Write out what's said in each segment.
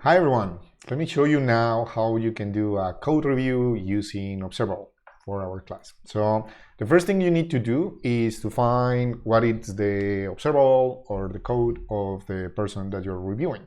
Hi everyone, let me show you now how you can do a code review using Observable for our class. So the first thing you need to do is to find what is the observable or the code of the person that you're reviewing.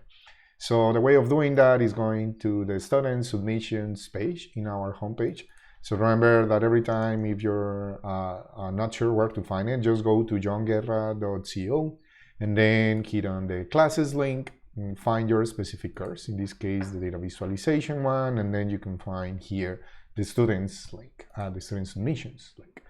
So the way of doing that is going to the student submissions page in our homepage. So remember that every time if you're not sure where to find it, just go to johnguerra.co and then hit on the classes link and find your specific course, in this case the data visualization one, and then you can find here the students link, the student submissions link.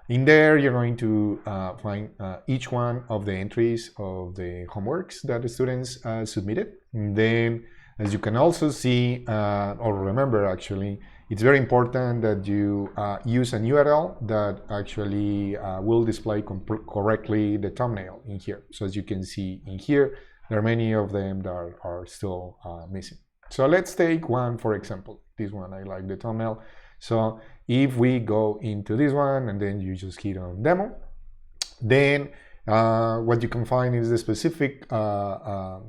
In there you're going to find each one of the entries of the homeworks that the students submitted. And then as you can also see, or remember actually, it's very important that you use an URL that actually will display correctly the thumbnail in here. So as you can see in here, there are many of them that are still missing. So let's take one, for example. This one, I like the thumbnail. So if we go into this one and then you just hit on demo, then what you can find is the specific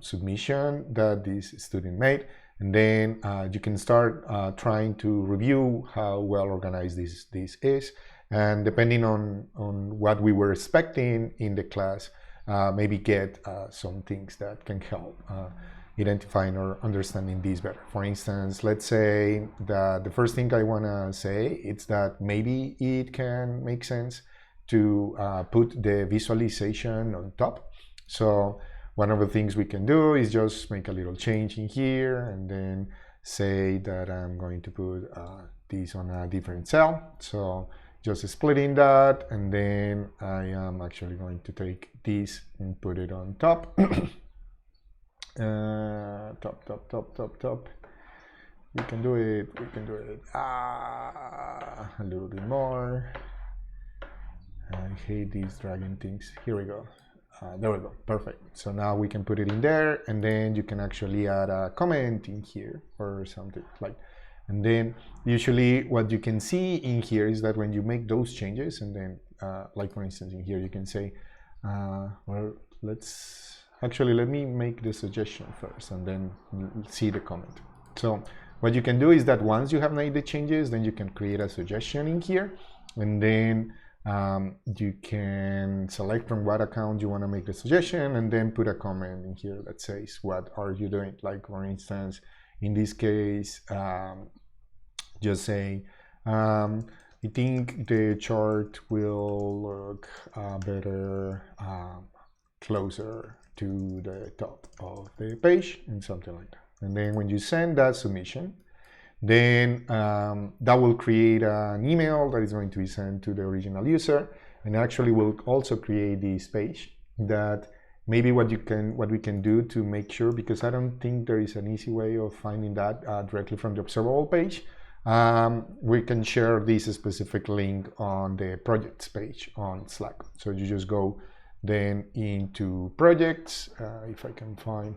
submission that this student made. And then you can start trying to review how well organized this is. And depending on what we were expecting in the class, maybe get some things that can help identifying or understanding this better. For instance, let's say that the first thing I want to say is that maybe it can make sense to put the visualization on top. So one of the things we can do is just make a little change in here and then say that I'm going to put this on a different cell. So just splitting that, and then I am actually going to take this and put it on top. Top. We can do it. A little bit more. I hate these dragging things. Here we go. There we go. Perfect. So now we can put it in there, and then you can actually add a comment in here or something like. And then usually what you can see in here is that when you make those changes, and then like for instance in here you can say, well, let me make the suggestion first and then see the comment. So what you can do is that once you have made the changes, then you can create a suggestion in here, and then you can select from what account you want to make the suggestion and then put a comment in here that says, what are you doing? Like for instance, in this case, just say, I think the chart will look better closer to the top of the page and something like that. And then when you send that submission, then that will create an email that is going to be sent to the original user, and actually will also create this page that maybe what we can do to make sure, because I don't think there is an easy way of finding that directly from the observable page, we can share this specific link on the projects page on Slack. So you just go then into projects, if I can find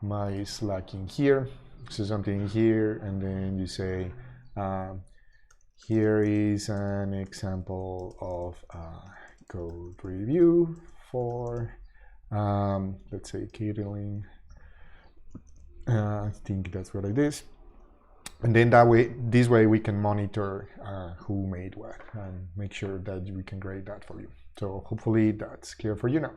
my Slack in here, so something here, and then you say, here is an example of code review for let's say catering. I think that's what it is. And then this way we can monitor who made what and make sure that we can grade that for you. So hopefully that's clear for you now.